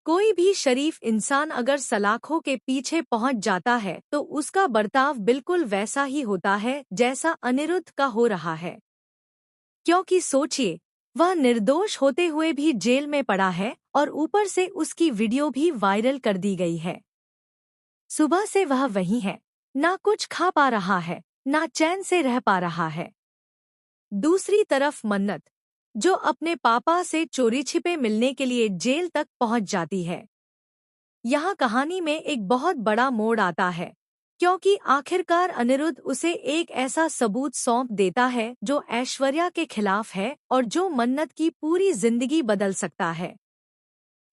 कोई भी शरीफ इंसान अगर सलाखों के पीछे पहुंच जाता है तो उसका बर्ताव बिल्कुल वैसा ही होता है जैसा अनिरुद्ध का हो रहा है। क्योंकि सोचिए, वह निर्दोष होते हुए भी जेल में पड़ा है और ऊपर से उसकी वीडियो भी वायरल कर दी गई है। सुबह से वह वहीं है, ना कुछ खा पा रहा है, ना चैन से रह पा रहा है। दूसरी तरफ मन्नत, जो अपने पापा से चोरी छिपे मिलने के लिए जेल तक पहुंच जाती है। यहाँ कहानी में एक बहुत बड़ा मोड़ आता है, क्योंकि आखिरकार अनिरुद्ध उसे एक ऐसा सबूत सौंप देता है जो ऐश्वर्या के खिलाफ है और जो मन्नत की पूरी जिंदगी बदल सकता है।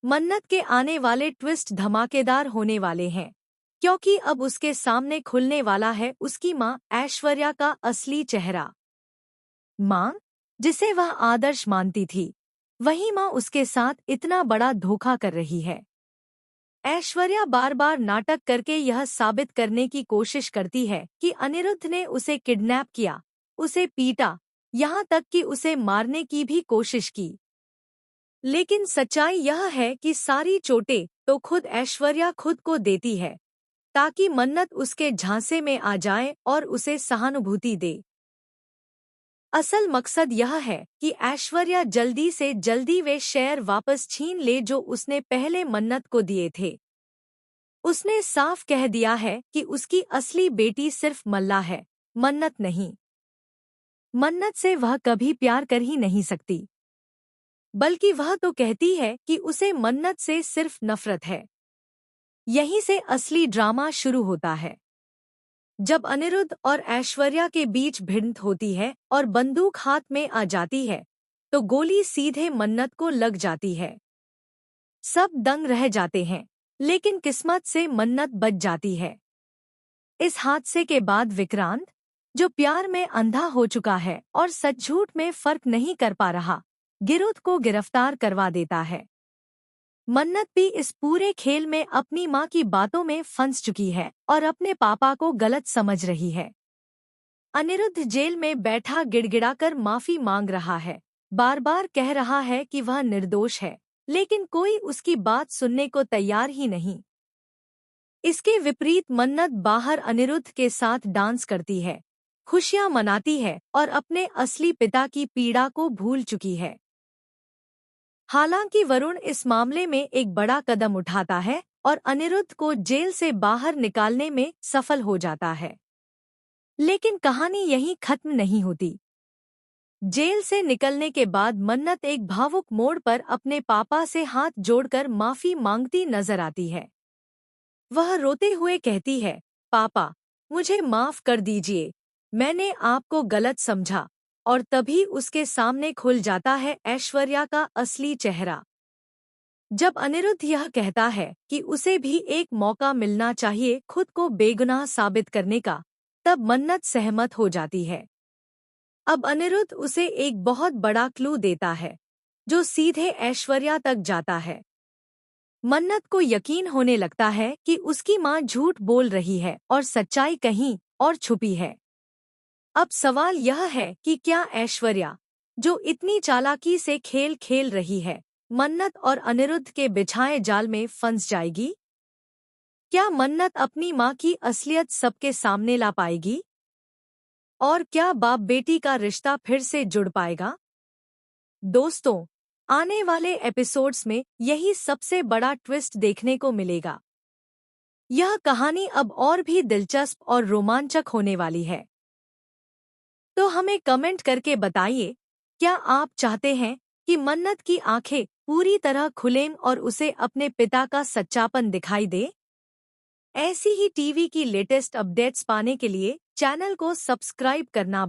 मन्नत के आने वाले ट्विस्ट धमाकेदार होने वाले हैं, क्योंकि अब उसके सामने खुलने वाला है उसकी मां ऐश्वर्या का असली चेहरा। मां, जिसे वह आदर्श मानती थी, वही मां उसके साथ इतना बड़ा धोखा कर रही है। ऐश्वर्या बार बार नाटक करके यह साबित करने की कोशिश करती है कि अनिरुद्ध ने उसे किडनैप किया, उसे पीटा, यहाँ तक कि उसे मारने की भी कोशिश की। लेकिन सच्चाई यह है कि सारी चोटें तो खुद ऐश्वर्या खुद को देती है, ताकि मन्नत उसके झांसे में आ जाए और उसे सहानुभूति दे। असल मकसद यह है कि ऐश्वर्या जल्दी से जल्दी वे शेयर वापस छीन ले जो उसने पहले मन्नत को दिए थे। उसने साफ कह दिया है कि उसकी असली बेटी सिर्फ मल्ला है, मन्नत नहीं। मन्नत से वह कभी प्यार कर ही नहीं सकती, बल्कि वह तो कहती है कि उसे मन्नत से सिर्फ नफरत है। यहीं से असली ड्रामा शुरू होता है। जब अनिरुद्ध और ऐश्वर्या के बीच भिड़ंत होती है और बंदूक हाथ में आ जाती है, तो गोली सीधे मन्नत को लग जाती है। सब दंग रह जाते हैं, लेकिन किस्मत से मन्नत बच जाती है। इस हादसे के बाद विक्रांत, जो प्यार में अंधा हो चुका है और सच झूठ में फर्क नहीं कर पा रहा, गिरुद को गिरफ्तार करवा देता है। मन्नत भी इस पूरे खेल में अपनी मां की बातों में फंस चुकी है और अपने पापा को गलत समझ रही है। अनिरुद्ध जेल में बैठा गिड़गिड़ाकर माफी मांग रहा है, बार बार कह रहा है कि वह निर्दोष है, लेकिन कोई उसकी बात सुनने को तैयार ही नहीं। इसके विपरीत मन्नत बाहर अनिरुद्ध के साथ डांस करती है, खुशियां मनाती है और अपने असली पिता की पीड़ा को भूल चुकी है। हालांकि वरुण इस मामले में एक बड़ा कदम उठाता है और अनिरुद्ध को जेल से बाहर निकालने में सफल हो जाता है। लेकिन कहानी यहीं खत्म नहीं होती। जेल से निकलने के बाद मन्नत एक भावुक मोड़ पर अपने पापा से हाथ जोड़कर माफी मांगती नजर आती है। वह रोते हुए कहती है, पापा, मुझे माफ कर दीजिए, मैंने आपको गलत समझा। और तभी उसके सामने खुल जाता है ऐश्वर्या का असली चेहरा। जब अनिरुद्ध यह कहता है कि उसे भी एक मौका मिलना चाहिए खुद को बेगुनाह साबित करने का, तब मन्नत सहमत हो जाती है। अब अनिरुद्ध उसे एक बहुत बड़ा क्लू देता है, जो सीधे ऐश्वर्या तक जाता है। मन्नत को यकीन होने लगता है कि उसकी मां झूठ बोल रही है और सच्चाई कहीं और छुपी है। अब सवाल यह है कि क्या ऐश्वर्या, जो इतनी चालाकी से खेल खेल रही है, मन्नत और अनिरुद्ध के बिछाए जाल में फंस जाएगी? क्या मन्नत अपनी मां की असलियत सबके सामने ला पाएगी? और क्या बाप बेटी का रिश्ता फिर से जुड़ पाएगा? दोस्तों, आने वाले एपिसोड्स में यही सबसे बड़ा ट्विस्ट देखने को मिलेगा। यह कहानी अब और भी दिलचस्प और रोमांचक होने वाली है। तो हमें कमेंट करके बताइए, क्या आप चाहते हैं कि मन्नत की आंखें पूरी तरह खुलें और उसे अपने पिता का सच्चापन दिखाई दे? ऐसी ही टीवी की लेटेस्ट अपडेट्स पाने के लिए चैनल को सब्सक्राइब करना